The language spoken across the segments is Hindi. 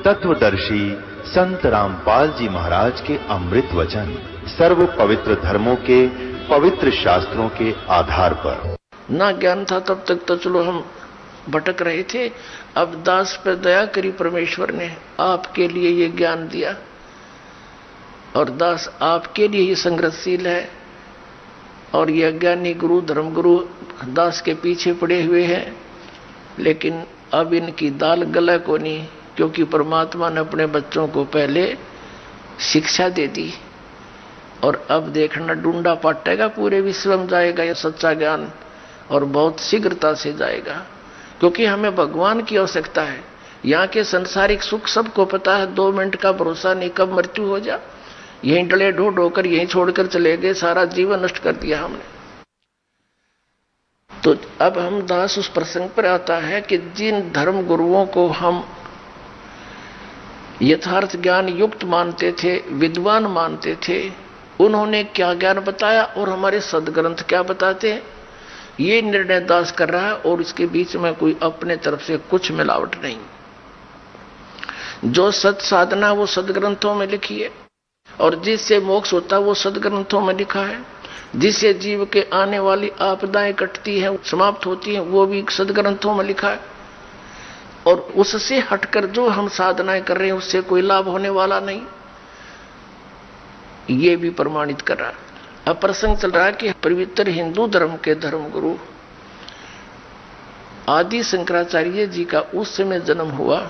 तत्वदर्शी संत रामपाल जी महाराज के अमृत वचन सर्व पवित्र धर्मों के पवित्र शास्त्रों के आधार पर। ना ज्ञान था तब तक तो चलो हम भटक रहे थे। अब दास पर दया करी परमेश्वर ने, आपके लिए ये ज्ञान दिया और दास आपके लिए ही संघर्षशील है। और ये अज्ञानी गुरु धर्मगुरु दास के पीछे पड़े हुए हैं, लेकिन अब इनकी दाल गला को नहीं, क्योंकि परमात्मा ने अपने बच्चों को पहले शिक्षा दे दी और अब देखना डूंडा पाटेगा, पूरे विश्व में जाएगा यह सच्चा ज्ञान और बहुत शीघ्रता से जाएगा, क्योंकि हमें भगवान की आवश्यकता है। यहाँ के संसारिक सुख सबको पता है, 2 मिनट का भरोसा नहीं कब मृत्यु हो जा। यहीं डले ढो होकर यहीं छोड़कर चले गए, सारा जीवन नष्ट कर दिया हमने। तो अब हम दास उस प्रसंग पर आता है कि जिन धर्म गुरुओं को हम यथार्थ ज्ञान युक्त मानते थे, विद्वान मानते थे, उन्होंने क्या ज्ञान बताया और हमारे सदग्रंथ क्या बताते हैं, ये निर्णय दास कर रहा है। और इसके बीच में कोई अपने तरफ से कुछ मिलावट नहीं। जो सत साधना वो सदग्रंथों में लिखी है, और जिससे मोक्ष होता है वो सदग्रंथों में लिखा है। जिससे जीव के आने वाली आपदाएं कटती हैं, समाप्त होती हैं, वो भी सदग्रंथों में लिखा है। और उससे हटकर जो हम साधनाएं कर रहे हैं उससे कोई लाभ होने वाला नहीं, ये भी प्रमाणित कर रहा है। अब प्रसंग चल रहा है कि पवित्र हिंदू धर्म के धर्मगुरु आदि शंकराचार्य जी का उस समय जन्म हुआ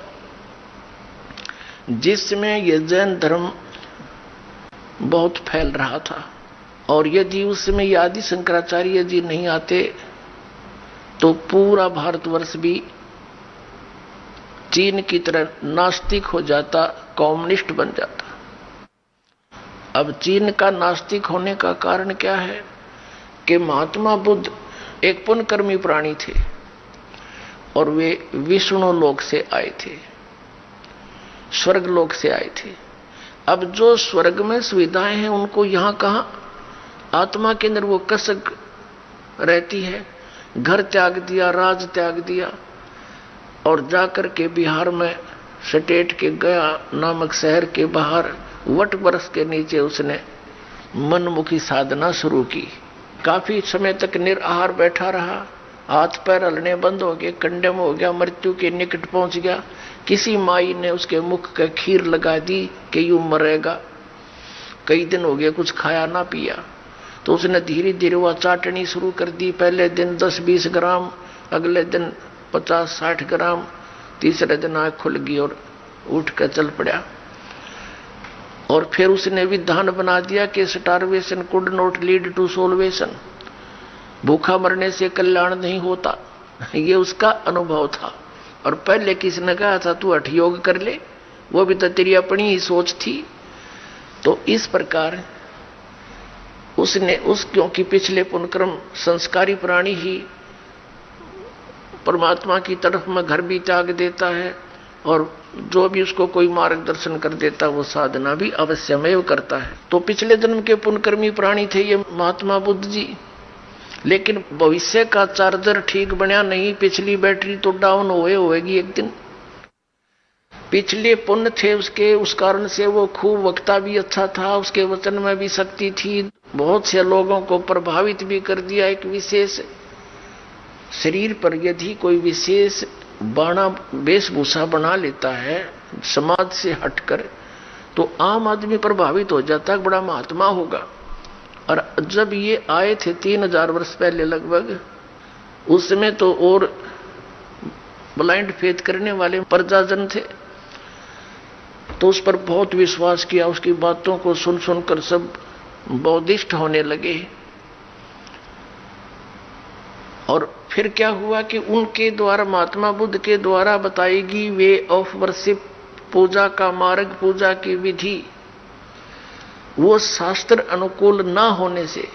जिसमें यह जैन धर्म बहुत फैल रहा था। और यदि उस समय ये आदि शंकराचार्य जी नहीं आते तो पूरा भारतवर्ष भी चीन की तरह नास्तिक हो जाता, कम्युनिस्ट बन जाता। अब चीन का नास्तिक होने का कारण क्या है कि महात्मा बुद्ध एक पुण्यकर्मी प्राणी थे और वे विष्णु लोक से आए थे, स्वर्ग लोक से आए थे। अब जो स्वर्ग में सुविधाएं हैं उनको यहां कहां, आत्मा के अंदर वो कसक रहती है। घर त्याग दिया, राज त्याग दिया और जाकर के बिहार में सटेट के गया नामक शहर के बाहर वट वृक्ष के नीचे उसने मनमुखी साधना शुरू की। काफी समय तक निराहार बैठा रहा, हाथ पैर हलने बंद हो गए, कंडम हो गया, मृत्यु के निकट पहुंच गया। किसी माई ने उसके मुख का खीर लगा दी कि यूं मरेगा। कई दिन हो गए कुछ खाया ना पिया, तो उसने धीरे धीरे वह चाटनी शुरू कर दी। पहले दिन 10-20 ग्राम, अगले दिन 50-60 ग्राम, तीसरे दिन आंख खुल गई और उठ कर चल पड़ा। और फिर उसने विधान बना दिया कि starvation could not lead to salvation, भूखा मरने से कल्याण नहीं होता। ये उसका अनुभव था। और पहले किसने कहा था तू हठ योग कर ले, वो भी तो तेरी अपनी ही सोच थी। तो इस प्रकार उसने क्योंकि पिछले पुण्यक्रम संस्कारी प्राणी ही परमात्मा की तरफ में घर भी त्याग देता है और जो भी उसको कोई मार्गदर्शन कर देता वो साधना भी अवश्यमेव करता है। तो पिछले जन्म के पुण्यकर्मी प्राणी थे ये महात्मा बुद्ध जी, लेकिन भविष्य का चार्जर ठीक बना नहीं, पिछली बैटरी तो डाउन होएगी एक दिन। पिछले पुण्य थे उसके, उस कारण से वो खूब वक्ता भी अच्छा था, उसके वचन में भी शक्ति थी, बहुत से लोगों को प्रभावित भी कर दिया। एक विशेष शरीर पर यदि कोई विशेष बाणा वेशभूषा बना लेता है समाज से हटकर, तो आम आदमी प्रभावित हो जाता है, बड़ा महात्मा होगा। और जब ये आए थे 3000 वर्ष पहले लगभग, उस समय तो और ब्लाइंड फेथ करने वाले प्रजाजन थे, तो उस पर बहुत विश्वास किया, उसकी बातों को सुन सुनकर सब बौद्धिस्ट होने लगे। और फिर क्या हुआ कि उनके द्वारा, महात्मा बुद्ध के द्वारा बताएगी वे ऑफ वर्शिप, पूजा का मार्ग, पूजा की विधि, वो शास्त्र अनुकूल ना होने से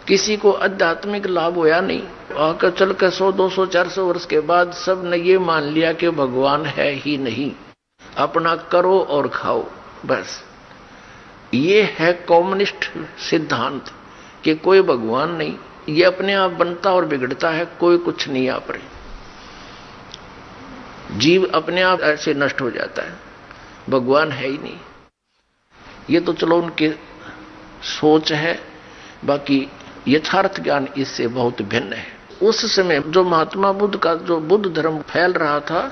किसी को आध्यात्मिक लाभ होया नहीं। आकर चलकर 100-200-400 वर्ष के बाद सब ने ये मान लिया कि भगवान है ही नहीं, अपना करो और खाओ बस। ये है कम्युनिस्ट सिद्धांत कि कोई भगवान नहीं, ये अपने आप बनता और बिगड़ता है, कोई कुछ नहीं आप रहे। जीव अपने आप ऐसे नष्ट हो जाता है, भगवान है ही नहीं। ये तो चलो उनके सोच है, बाकी यथार्थ ज्ञान इससे बहुत भिन्न है। उस समय जो महात्मा बुद्ध का जो बुद्ध धर्म फैल रहा था,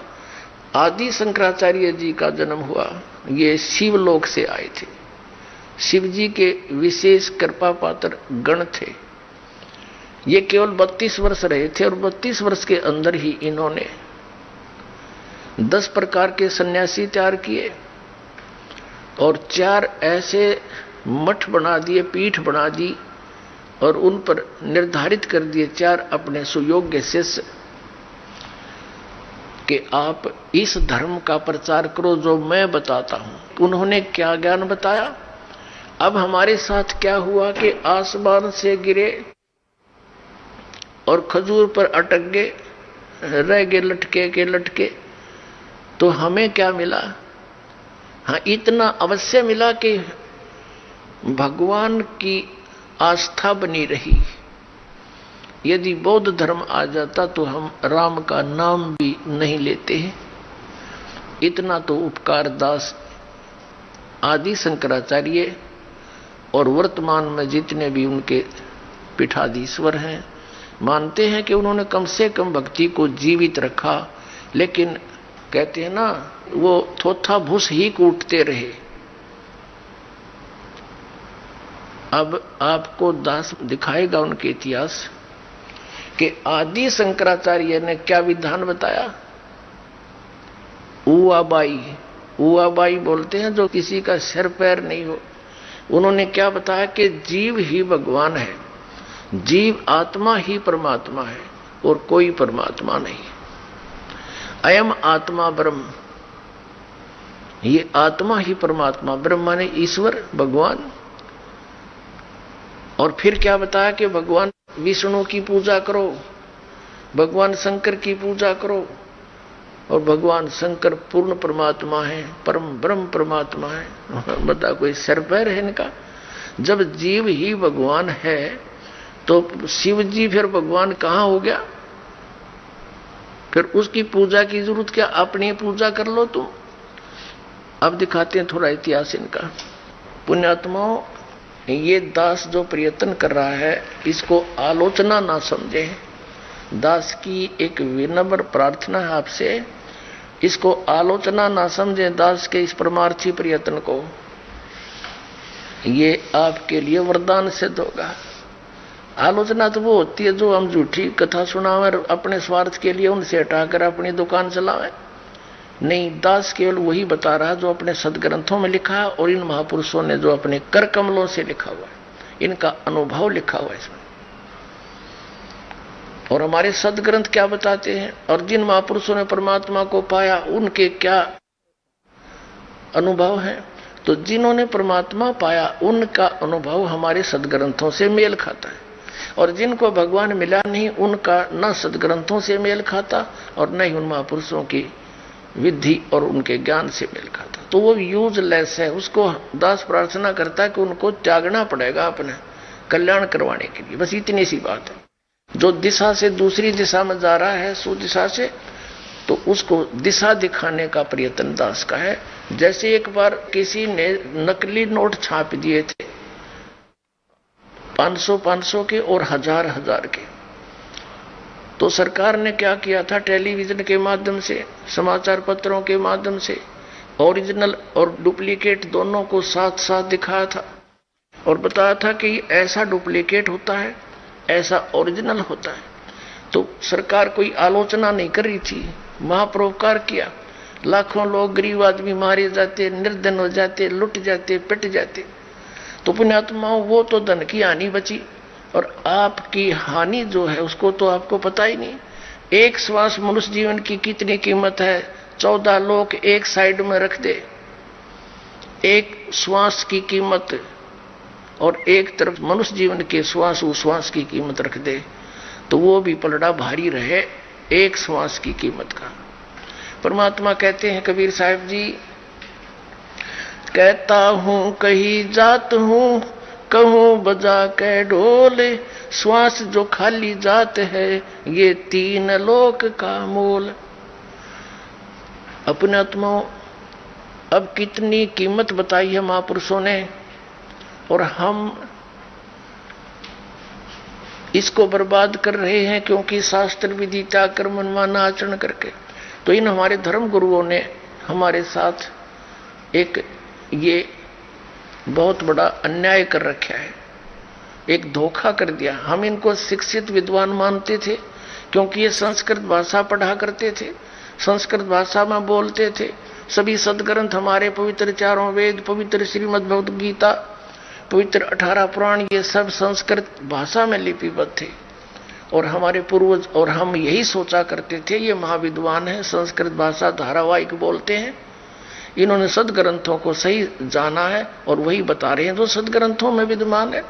आदि शंकराचार्य जी का जन्म हुआ। ये शिवलोक से आए थे, शिव जी के विशेष कृपा पात्र गण थे। ये केवल 32 वर्ष रहे थे और 32 वर्ष के अंदर ही इन्होंने 10 प्रकार के सन्यासी तैयार किए और 4 ऐसे मठ बना दिए, पीठ बना दी और उन पर निर्धारित कर दिए 4 अपने सुयोग्य शिष्य कि आप इस धर्म का प्रचार करो जो मैं बताता हूं। उन्होंने क्या ज्ञान बताया? अब हमारे साथ क्या हुआ कि आसमान से गिरे और खजूर पर अटक गए, रह गए लटके के लटके। तो हमें क्या मिला? हाँ, इतना अवश्य मिला कि भगवान की आस्था बनी रही। यदि बौद्ध धर्म आ जाता तो हम राम का नाम भी नहीं लेते हैं। इतना तो उपकार दास आदि शंकराचार्य और वर्तमान में जितने भी उनके पीठाधीश्वर हैं मानते हैं कि उन्होंने कम से कम भक्ति को जीवित रखा। लेकिन कहते हैं ना, वो थोथा भूस ही कूटते रहे। अब आपको दास दिखाएगा उनके इतिहास कि आदि शंकराचार्य ने क्या विधान बताया। उआबाई बोलते हैं जो किसी का सिर पैर नहीं हो। उन्होंने क्या बताया कि जीव ही भगवान है, जीव आत्मा ही परमात्मा है और कोई परमात्मा नहीं। अयम आत्मा ब्रह्म, ये आत्मा ही परमात्मा, ब्रह्म माने ईश्वर भगवान। और फिर क्या बताया कि भगवान विष्णु की पूजा करो, भगवान शंकर की पूजा करो। और भगवान शंकर पूर्ण परमात्मा है, परम ब्रह्म परमात्मा है। बता कोई सिर पैर है इनका? जब जीव ही भगवान है तो शिव जी फिर भगवान कहां हो गया? फिर उसकी पूजा की जरूरत क्या? अपनी पूजा कर लो तुम। अब दिखाते हैं थोड़ा इतिहास इनका। पुण्यात्माओं, ये दास जो प्रयत्न कर रहा है इसको आलोचना ना समझे। दास की एक विनम्र प्रार्थना है आपसे, इसको आलोचना ना समझे दास के इस परमार्थी प्रयत्न को। ये आपके लिए वरदान सिद्ध होगा। आलोचना तो वो होती है जो हम झूठी कथा सुनावे अपने स्वार्थ के लिए, उनसे हटाकर अपनी दुकान चलावे। नहीं, दास केवल वही बता रहा जो अपने सदग्रंथों में लिखा है और इन महापुरुषों ने जो अपने कर कमलों से लिखा हुआ है, इनका अनुभव लिखा हुआ है इसमें। और हमारे सदग्रंथ क्या बताते हैं और जिन महापुरुषों ने परमात्मा को पाया उनके क्या अनुभव है। तो जिन्होंने परमात्मा पाया उनका अनुभव हमारे सदग्रंथों से मेल खाता है और जिनको भगवान मिला नहीं उनका न सदग्रंथों से मेल खाता और न ही उन महापुरुषों की विधि और उनके ज्ञान से मेल खाता। तो वो यूजलेस है। उसको दास प्रार्थना करता है कि उनको त्यागना पड़ेगा अपने कल्याण करवाने के लिए। बस इतनी सी बात है। जो दिशा से दूसरी दिशा में जा रहा है सुदिशा से, तो उसको दिशा दिखाने का प्रयत्न दास का है। जैसे एक बार किसी ने नकली नोट छाप दिए थे 500 के और 1000 के। तो सरकार ने क्या किया था, टेलीविजन के माध्यम से, समाचार पत्रों के माध्यम से ओरिजिनल और डुप्लीकेट दोनों को साथ साथ दिखाया था और बताया था कि ऐसा डुप्लीकेट होता है, ऐसा ओरिजिनल होता है। तो सरकार कोई आलोचना नहीं कर रही थी, महापरोपकार किया। लाखों लोग गरीब आदमी मारे जाते, निर्धन हो जाते, लुट जाते, पिट जाते। तो पुण्यात्माओं, वो तो धन की हानि बची और आपकी हानि जो है उसको तो आपको पता ही नहीं। एक श्वास मनुष्य जीवन की कितनी कीमत है? 14 लोग एक साइड में रख दे, एक श्वास की कीमत, और एक तरफ मनुष्य जीवन के श्वास उश्वास की कीमत रख दे तो वो भी पलड़ा भारी रहे एक श्वास की कीमत का। परमात्मा कहते हैं कबीर साहब जी, कहता हूं कहीं जात हूं, कहूं बजा के ढोल, श्वास जो खाली जात है ये 3 लोक का मोल। अपने आत्माओं, अब कितनी कीमत बताई है महापुरुषों ने, और हम इसको बर्बाद कर रहे हैं क्योंकि शास्त्र विधि त्याग कर मनमाना आचरण करके। तो इन हमारे धर्म गुरुओं ने हमारे साथ एक ये बहुत बड़ा अन्याय कर रखा है, एक धोखा कर दिया। हम इनको शिक्षित विद्वान मानते थे क्योंकि ये संस्कृत भाषा पढ़ा करते थे, संस्कृत भाषा में बोलते थे। सभी सदग्रंथ हमारे पवित्र चारों वेद, पवित्र श्रीमद् भगवद गीता, पवित्र 18 पुराण, ये सब संस्कृत भाषा में लिपिबद्ध थे। और हमारे पूर्वज और हम यही सोचा करते थे ये महाविद्वान है, संस्कृत भाषा धारावाहिक बोलते हैं, इन्होंने सदग्रंथों को सही जाना है और वही बता रहे हैं जो सदग्रंथों में विद्यमान है।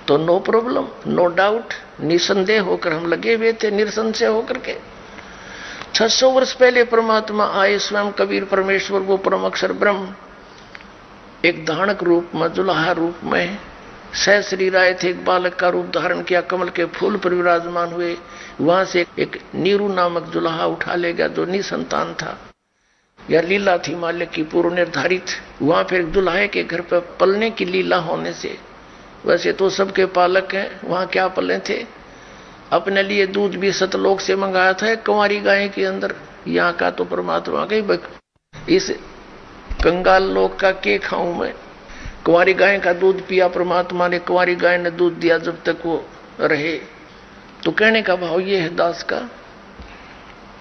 तो नो प्रॉब्लम, नो डाउट, निसंदेह होकर हम लगे हुए थे, निसंशय होकर के। 600 वर्ष पहले परमात्मा आए, स्वयं कबीर परमेश्वर, वो परम अक्षर ब्रह्म, एक धानक रूप में, जुलाहा रूप में सह शरीर आए थे, एक बालक का रूप धारण किया, कमल के फूल पर विराजमान हुए। वहां से एक नीरू नामक जुलाहा उठा ले गया जो निसंतान था, यह लीला थी मालिक की पूर्व निर्धारित। वहां फिर दुल्हे के घर पर पलने की लीला होने से, वैसे तो सबके पालक हैं, वहां क्या पले थे, अपने लिए दूध भी सतलोक से मंगाया था कुंवारी गाय के अंदर। यहाँ का तो परमात्मा का, इस कंगाल लोक का के खाऊं मैं। कुंवारी गाय का दूध पिया परमात्मा ने, कुंवारी गाय ने दूध दिया जब तक वो रहे। तो कहने का भाव ये है दास का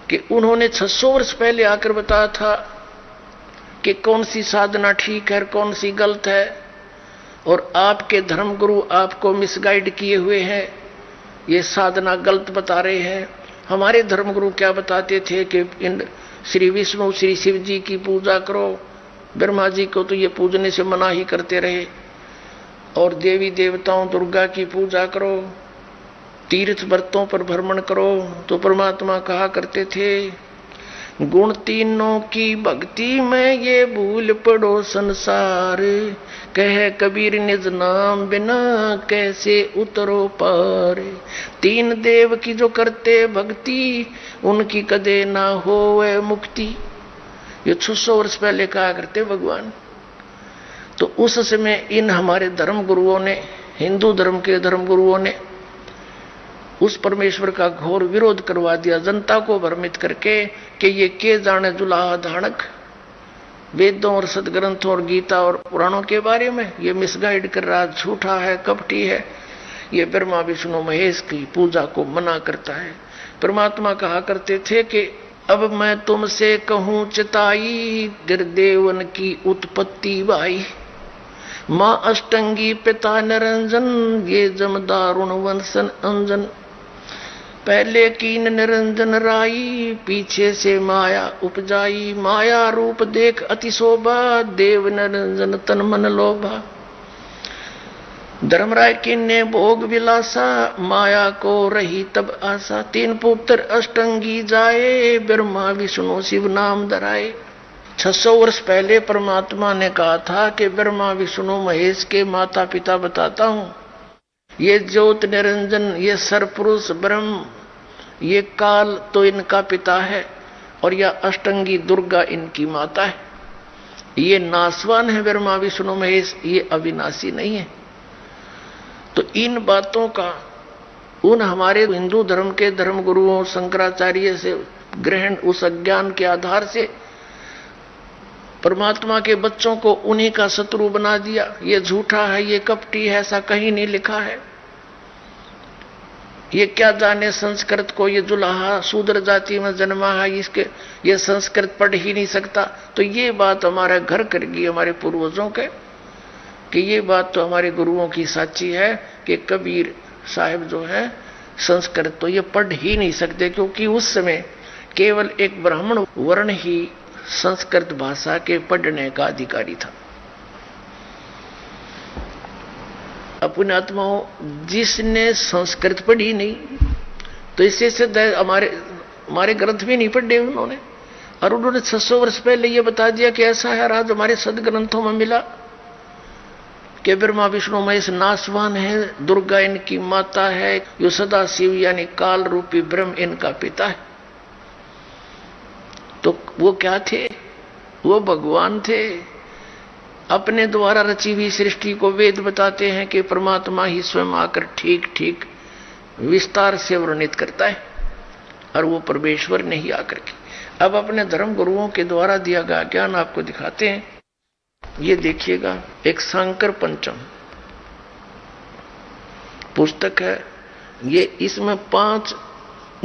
कि उन्होंने 600 वर्ष पहले आकर बताया था कि कौन सी साधना ठीक है, कौन सी गलत है, और आपके धर्मगुरु आपको मिसगाइड किए हुए हैं, ये साधना गलत बता रहे हैं। हमारे धर्मगुरु क्या बताते थे कि इन श्री विष्णु श्री शिव जी की पूजा करो, ब्रह्मा जी को तो ये पूजने से मना ही करते रहे, और देवी देवताओं दुर्गा की पूजा करो, तीर्थ व्रतों पर भ्रमण करो। तो परमात्मा कहा करते थे, गुण तीनों की भक्ति में ये भूल पड़ो संसार, कह कबीर निज नाम बिना कैसे उतरो पार। तीन देव की जो करते भक्ति, उनकी कदे ना होवे मुक्ति। ये 600 वर्ष पहले कहा करते भगवान। तो उस समय इन हमारे धर्म गुरुओं ने, हिंदू धर्म के धर्म गुरुओं ने उस परमेश्वर का घोर विरोध करवा दिया, जनता को भ्रमित करके कि ये के जाने जुलाहा धानक वेदों और सदग्रंथों और गीता और पुराणों के बारे में, ये मिसगाइड कर रहा, झूठा है, कपटी है, ये ब्रह्मा विष्णु महेश की पूजा को मना करता है। परमात्मा कहा करते थे कि अब मैं तुमसे कहूं चिताई, देवन की उत्पत्ति बाई, माँ अष्टंगी पिता निरंजन, ये जमदारुण वंशन अंजन। पहले कीन निरंजन राई, पीछे से माया उपजाई, माया रूप देख अति शोभा, देव निरंजन तन मन लोभा। धर्मराय किन ने भोग विलासा, माया को रही तब आशा। तीन पुत्र अष्टंगी जाए, ब्रह्मा विष्णु शिव नाम धराए। 600 वर्ष पहले परमात्मा ने कहा था कि ब्रह्मा विष्णु महेश के माता पिता बताता हूं, ये ज्योत निरंजन, ये सरपुरुष ब्रह्म, ये काल तो इनका पिता है, और यह अष्टंगी दुर्गा इनकी माता है। ये नासवान है ब्रह्मा विष्णु महेश, ये अविनाशी नहीं है। तो इन बातों का उन हमारे हिंदू धर्म के धर्म गुरुओं शंकराचार्य से ग्रहण, उस अज्ञान के आधार से परमात्मा के बच्चों को उन्हीं का शत्रु बना दिया। ये झूठा है, ये कपटी है, ऐसा कहीं नहीं लिखा है। ये क्या जाने संस्कृत को, ये जुलाहा शूद्र जाति में जन्मा है, इसके ये संस्कृत पढ़ ही नहीं सकता। तो ये बात हमारा घर कर गई हमारे पूर्वजों के, कि ये बात तो हमारे गुरुओं की साची है कि कबीर साहब जो है संस्कृत तो ये पढ़ ही नहीं सकते, क्योंकि उस समय केवल एक ब्राह्मण वर्ण ही संस्कृत भाषा के पढ़ने का अधिकारी था। अपने आत्माओं, जिसने संस्कृत पढ़ी नहीं, तो इससे सिद्ध है हमारे ग्रंथ भी नहीं पढ़े उन्होंने, और उन्होंने 600 वर्ष पहले ये बता दिया कि ऐसा है। आज हमारे सदग्रंथों में मिला कि ब्रह्मा विष्णु महेश नासवान है, दुर्गा इनकी माता है, यो सदा शिव यानी काल रूपी ब्रह्म इनका पिता है। तो वो क्या थे? वो भगवान थे। अपने द्वारा रची हुई सृष्टि को वेद बताते हैं कि परमात्मा ही स्वयं आकर ठीक ठीक विस्तार से वर्णित करता है, और वो परमेश्वर नहीं आकर के। अब अपने धर्म गुरुओं के द्वारा दिया गया ज्ञान आपको दिखाते हैं। ये देखिएगा, एक शांकर पंचम पुस्तक है ये। इसमें 5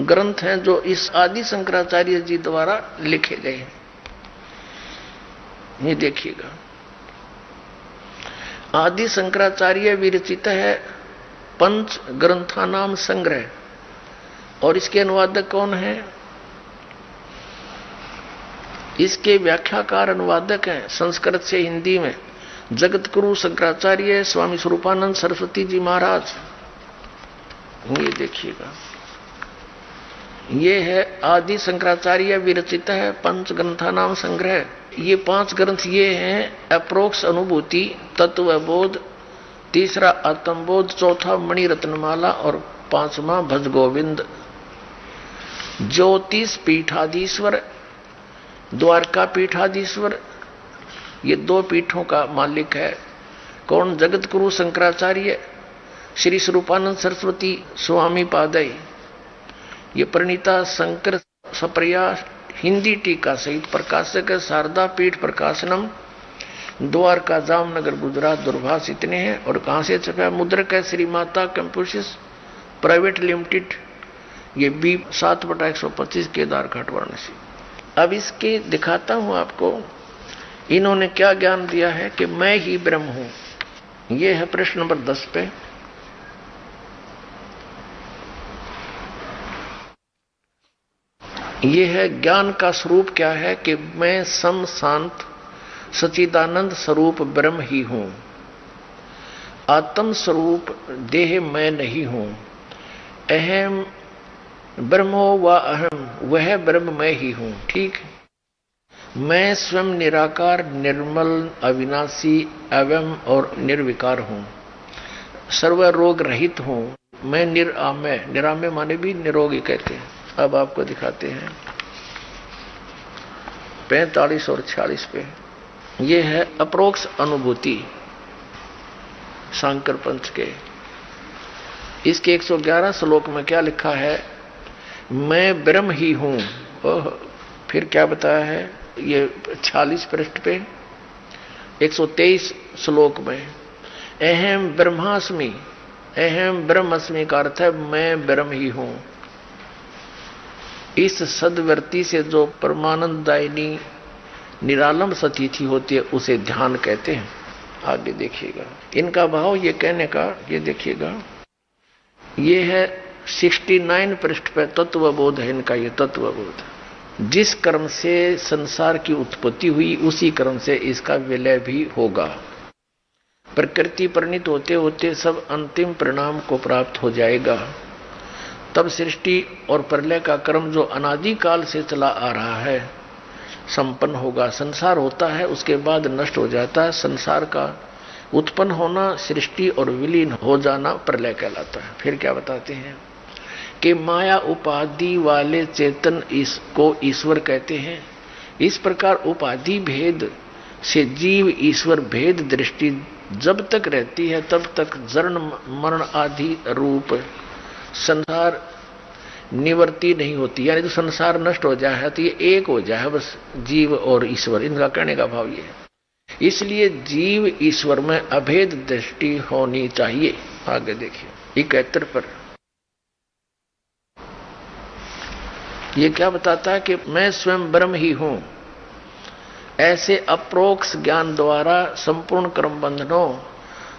ग्रंथ हैं जो इस आदि शंकराचार्य जी द्वारा लिखे गए हैं। ये देखिएगा, आदि शंकराचार्य विरचित है पंच ग्रंथा नाम संग्रह, और इसके अनुवादक कौन है? इसके व्याख्याकार अनुवादक हैं संस्कृत से हिंदी में जगतगुरु शंकराचार्य स्वामी स्वरूपानंद सरस्वती जी महाराज। ये देखिएगा, ये है आदि शंकराचार्य विरचित है पंच ग्रंथा नाम संग्रह। ये 5 ग्रंथ ये हैं: अप्रोक्ष अनुभूति, तत्वबोध, तीसरा आत्मबोध, चौथा मणि रत्नमाला और 5वां भज गोविंद। ज्योतिष पीठाधीश्वर, द्वारका पीठाधीश्वर, ये 2 पीठों का मालिक है। कौन? जगतगुरु शंकराचार्य श्री स्वरूपानंद सरस्वती स्वामी पादय। ये प्रणीता शंकर सप्रिया हिंदी टीका सहित प्रकाशक है। शारदा पीठ प्रकाशनम, द्वारका जामनगर गुजरात, दूरभाष इतने हैं। और कहां से छपा? मुद्रक है Shri Mata computers private limited, ये B 7/125 केदार घाट वाराणसी। अब इसके दिखाता हूं आपको इन्होंने क्या ज्ञान दिया है कि मैं ही ब्रह्म हूं। ये है प्रश्न नंबर 10 पे। ये है ज्ञान का स्वरूप क्या है कि मैं सम शांत सच्चिदानंद स्वरूप ब्रह्म ही हूं। आत्म स्वरूप देह मैं नहीं हूं। अहम ब्रह्मो व अहम, वह ब्रह्म मैं ही हूं। ठीक, मैं स्वयं निराकार, निर्मल, अविनाशी, अवयव और निर्विकार हूं। सर्व रोग रहित हूं। मैं निरामय, निरामय माने भी निरोगी कहते हैं। अब आपको दिखाते हैं 45 और 46 पे। ये है अप्रोक्ष अनुभूति शांकर पंच के। इसके 111 श्लोक में क्या लिखा है? मैं ब्रह्म ही हूं। फिर क्या बताया है? ये 46 पृष्ठ पे 123 श्लोक में अहम ब्रह्मास्मि, अहम ब्रह्मस्मि का अर्थ है मैं ब्रह्म ही हूं। इस सदवृत्ति से जो परमानंददायिनी निरालंब सतिथि होती है उसे ध्यान कहते हैं। आगे देखिएगा इनका भाव ये कहने का। ये देखिएगा, ये है 69 पृष्ठ पे तत्वबोध है इनका। ये तत्वबोध, जिस कर्म से संसार की उत्पत्ति हुई उसी कर्म से इसका विलय भी होगा। प्रकृति परिणित होते होते सब अंतिम परिणाम को प्राप्त हो जाएगा। तब सृष्टि और प्रलय का क्रम जो अनादिकाल से चला आ रहा है संपन्न होगा। संसार होता है, उसके बाद नष्ट हो जाता है। संसार का उत्पन्न होना, सृष्टि और विलीन हो जाना प्रलय कहलाता है। फिर क्या बताते हैं कि माया उपाधि वाले चेतन इसको ईश्वर कहते हैं। इस प्रकार उपाधि भेद से जीव ईश्वर भेद दृष्टि जब तक रहती है तब तक जन्म मरण आदि रूप संसार निवृत्ति नहीं होती। यानी तो संसार नष्ट हो जाए तो ये एक हो जाए बस जीव और ईश्वर। इनका कहने का भाव ये है। इसलिए जीव ईश्वर में अभेद दृष्टि होनी चाहिए। आगे देखिए 71 पर ये क्या बताता है कि मैं स्वयं ब्रह्म ही हूं। ऐसे अप्रोक्ष ज्ञान द्वारा संपूर्ण कर्म बंधनों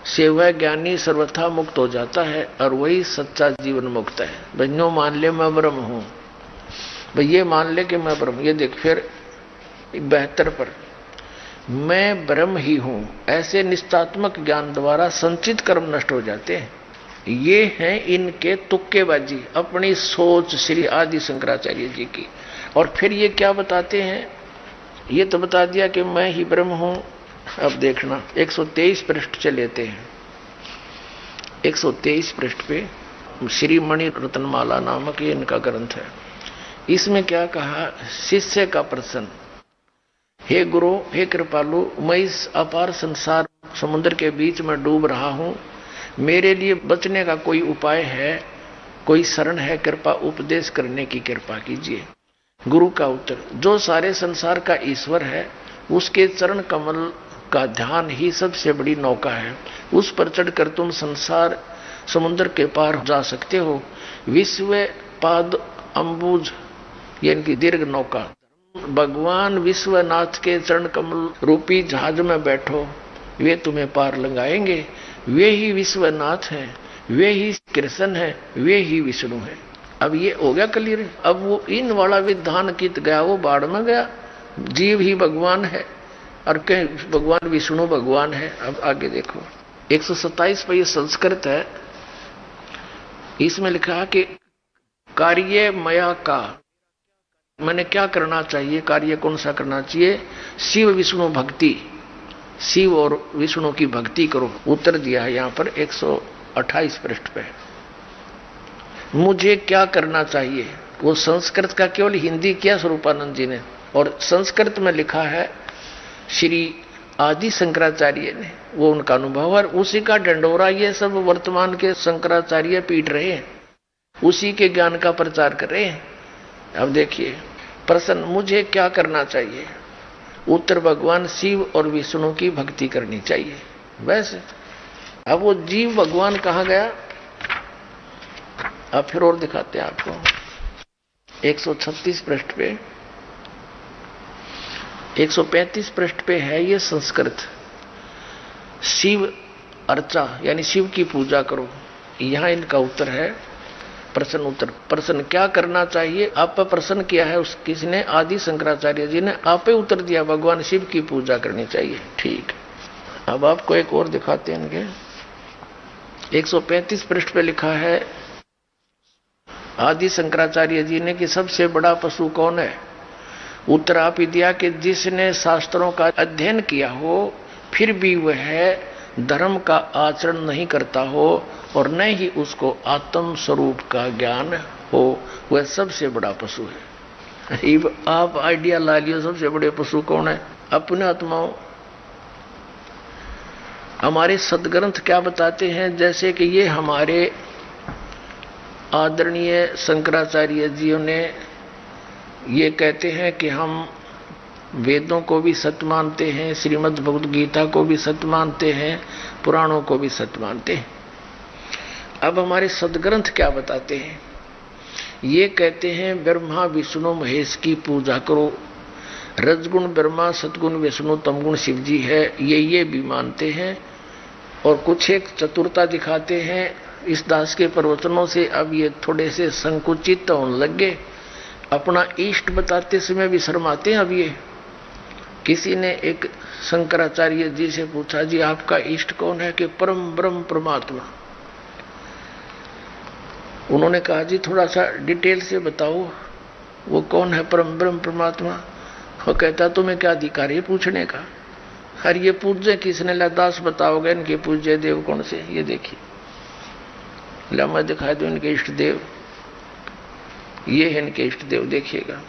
से वह ज्ञानी सर्वथा मुक्त हो जाता है और वही सच्चा जीवन मुक्त है। बन्यो मान ले मैं ब्रह्म हूं, भाई ये मान ले कि मैं ब्रह्म। ये देख फिर 72 पर मैं ब्रह्म ही हूं। ऐसे निश्चात्मक ज्ञान द्वारा संचित कर्म नष्ट हो जाते हैं। ये हैं इनके तुक्केबाजी, अपनी सोच श्री आदि शंकराचार्य जी की। और फिर ये क्या बताते हैं? ये तो बता दिया कि मैं ही ब्रह्म हूं। अब देखना 123 पृष्ठ से लेते हैं। 123 पृष्ठ पे श्री मणि रत्नमाला नामक ये इनका ग्रंथ है। इसमें क्या कहा? शिष्य का प्रश्न, हे गुरु, हे कृपालु, मैं इस अपार संसार समुद्र के बीच में डूब रहा हूं, मेरे लिए बचने का कोई उपाय है, कोई शरण है? कृपा उपदेश करने की कृपा कीजिए। गुरु का उत्तर, जो सारे संसार का ईश्वर है, उसके चरण कमल का ध्यान ही सबसे बड़ी नौका है। उस पर चढ़कर तुम संसार समुद्र के पार जा सकते हो। विश्व पाद अम्बुज यानी कि दीर्घ नौका, भगवान विश्वनाथ के चरण कमल रूपी जहाज में बैठो, वे तुम्हें पार लगाएंगे। वे ही विश्वनाथ हैं, वे ही कृष्ण हैं, वे ही विष्णु हैं। अब ये हो गया क्लियर। अब वो इन वाला विधान कित गया, वो बाढ़ में गया। जीव ही भगवान है और कहीं भगवान विष्णु भगवान है। अब आगे देखो 127 पर ये संस्कृत है, इसमें लिखा है कि कार्य मया का, मैंने क्या करना चाहिए, कार्य कौन सा करना चाहिए? शिव विष्णु भक्ति, शिव और विष्णु की भक्ति करो। उत्तर दिया है यहां पर 128 पृष्ठ पे। मुझे क्या करना चाहिए? वो संस्कृत का केवल हिंदी किया स्वरूपानंद जी ने, और संस्कृत में लिखा है श्री आदि शंकराचार्य ने, वो उनका अनुभव है। उसी का डंडोरा ये सब वर्तमान के शंकराचार्य पीट रहे हैं, उसी के ज्ञान का प्रचार कर रहे हैं। अब देखिए प्रश्न, मुझे क्या करना चाहिए? उत्तर, भगवान शिव और विष्णु की भक्ति करनी चाहिए। वैसे अब वो जीव भगवान कहाँ गया? अब फिर और दिखाते हैं आपको 136 पृष्ठ पे, 135 पृष्ठ पे है ये संस्कृत। शिव अर्चा यानी शिव की पूजा करो। यहां इनका उत्तर है प्रश्न उत्तर। प्रश्न क्या करना चाहिए? आप पर प्रश्न किया है उस किसने? आदि शंकराचार्य जी ने। आप पे उत्तर दिया भगवान शिव की पूजा करनी चाहिए। ठीक, अब आपको एक और दिखाते हैं इनके 135 पृष्ठ पे लिखा है आदि शंकराचार्य जी ने कि सबसे बड़ा पशु कौन है? उत्तर आप ही दिया कि जिसने शास्त्रों का अध्ययन किया हो फिर भी वह धर्म का आचरण नहीं करता हो और न ही उसको आत्म स्वरूप का ज्ञान हो, वह सबसे बड़ा पशु है। आप आइडिया ला लियो, सबसे बड़े पशु कौन है? अपने आत्माओं। हमारे सदग्रंथ क्या बताते हैं? जैसे कि ये हमारे आदरणीय शंकराचार्य जी ने ये कहते हैं कि हम वेदों को भी सत्य मानते हैं, श्रीमद् भगवद गीता को भी सत्य मानते हैं, पुराणों को भी सत्य मानते हैं। अब हमारे सदग्रंथ क्या बताते हैं? ये कहते हैं ब्रह्मा विष्णु महेश की पूजा करो। रजगुण ब्रह्मा, सतगुण विष्णु, तमगुण शिव जी है, ये भी मानते हैं। और कुछ एक चतुरता दिखाते हैं इस दास के प्रवचनों से। अब ये थोड़े से संकुचित होने लगे, अपना इष्ट बताते समय भी शर्माते हैं। अब ये किसी ने एक शंकराचार्य जी से पूछा, जी आपका इष्ट कौन है? कि परम ब्रह्म परमात्मा। उन्होंने कहा, जी थोड़ा सा डिटेल से बताओ वो कौन है परम ब्रह्म परमात्मा? वो कहता, तुम्हें क्या अधिकार है पूछने का? हर ये पूज्य किसने? दास बताओगे इनके पूज्य देव कौन से? ये देखिए, ला मैं दिखाई दो इनके इष्ट देव। ये है इनके इष्ट देव, देखिएगा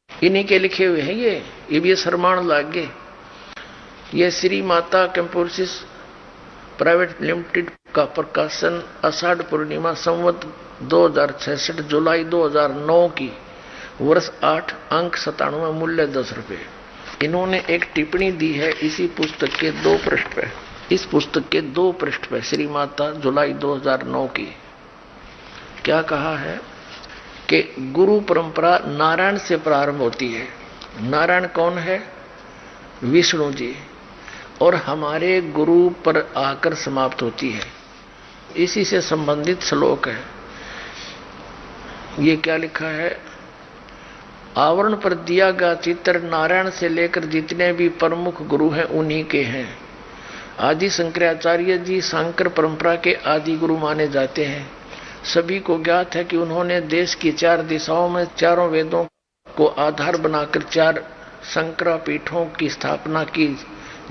इन्हीं के लिखे हुए हैं। ये भी शर्माण लाग गए। ये श्री माता कैंपोसिस प्राइवेट लिमिटेड का प्रकाशन आषाढ़ पूर्णिमा संवत 2066 जुलाई 2009 की, वर्ष 8, अंक 97, मूल्य 10 रुपये। इन्होंने एक टिप्पणी दी है इसी पुस्तक के 2 पृष्ठ पे। इस पुस्तक के 2 पृष्ठ पे श्री माता जुलाई 2009 की क्या कहा है कि गुरु परंपरा नारायण से प्रारंभ होती है। नारायण कौन है? विष्णु जी। और हमारे गुरु पर आकर समाप्त होती है। इसी से संबंधित श्लोक है। ये क्या लिखा है? आवरण पर दिया गया चित्र नारायण से लेकर जितने भी प्रमुख गुरु हैं उन्हीं के हैं। आदि शंकराचार्य जी शंकर परंपरा के आदि गुरु माने जाते हैं। सभी को ज्ञात है कि उन्होंने देश की 4 दिशाओं में चारों वेदों को आधार बनाकर 4 शंकरा पीठों की स्थापना की,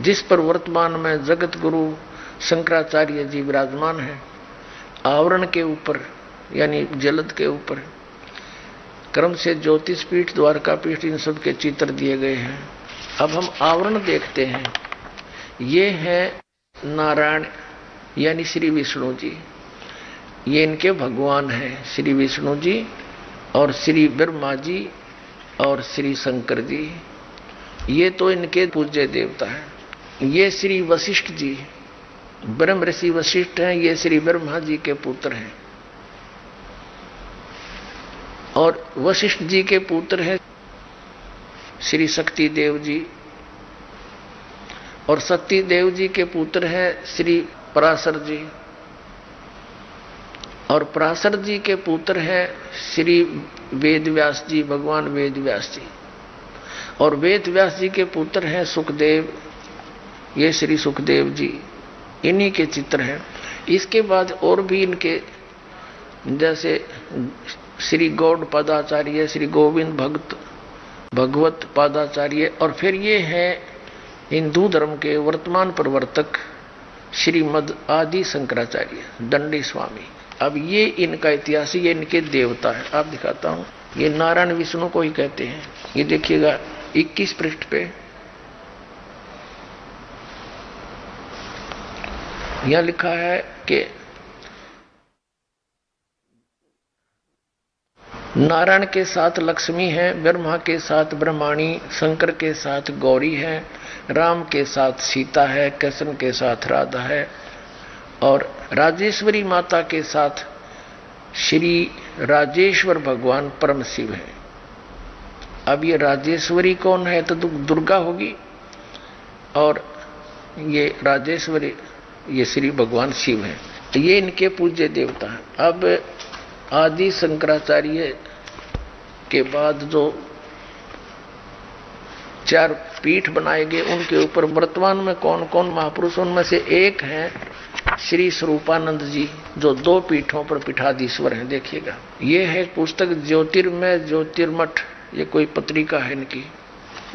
जिस पर वर्तमान में जगत गुरु शंकराचार्य जी विराजमान हैं। आवरण के ऊपर यानी जलद के ऊपर क्रम से ज्योतिष पीठ, द्वारका पीठ, इन सब के चित्र दिए गए हैं। अब हम आवरण देखते हैं। ये है नारायण यानी श्री विष्णु जी, ये इनके भगवान हैं, श्री विष्णु जी और श्री ब्रह्मा जी और श्री शंकर जी, ये तो इनके पूज्य देवता हैं। ये श्री वशिष्ठ जी, ब्रह्म ऋषि वशिष्ठ हैं, ये श्री ब्रह्मा जी के पुत्र हैं। और वशिष्ठ जी के पुत्र हैं श्री शक्ति देव जी, और शक्ति देव जी के पुत्र हैं श्री पराशर जी, और पराशर जी के पुत्र हैं श्री वेद व्यास जी, भगवान वेद व्यास जी, और वेद व्यास जी के पुत्र हैं सुखदेव, ये श्री सुखदेव जी, इन्हीं के चित्र हैं। इसके बाद और भी इनके जैसे श्री गौड़ पादाचार्य, श्री गोविंद भगवत पादाचार्य, और फिर ये है हिंदू धर्म के वर्तमान प्रवर्तक श्रीमद आदि शंकराचार्य दंडी स्वामी। अब ये इनका इतिहास, ये इनके देवता है। आप दिखाता हूं, ये नारायण विष्णु को ही कहते हैं। ये देखिएगा 21 पृष्ठ पे यह लिखा है कि नारायण के साथ लक्ष्मी है, ब्रह्मा के साथ ब्रह्माणी, शंकर के साथ गौरी है, राम के साथ सीता है, कृष्ण के साथ राधा है, और राजेश्वरी माता के साथ श्री राजेश्वर भगवान परम शिव है। अब ये राजेश्वरी कौन है? तो दुर्गा होगी, और ये राजेश्वरी ये श्री भगवान शिव है। ये इनके पूज्य देवता हैं। अब आदि शंकराचार्य के बाद जो 4 पीठ बनाए गए, उनके ऊपर वर्तमान में कौन कौन महापुरुष, उनमें से एक हैं श्री स्वरूपानंद जी, जो 2 पीठों पर पीठाधीश्वर हैं। देखिएगा, ये है पुस्तक ज्योतिर्मय ज्योतिर्मठ, ये कोई पत्रिका है इनकी,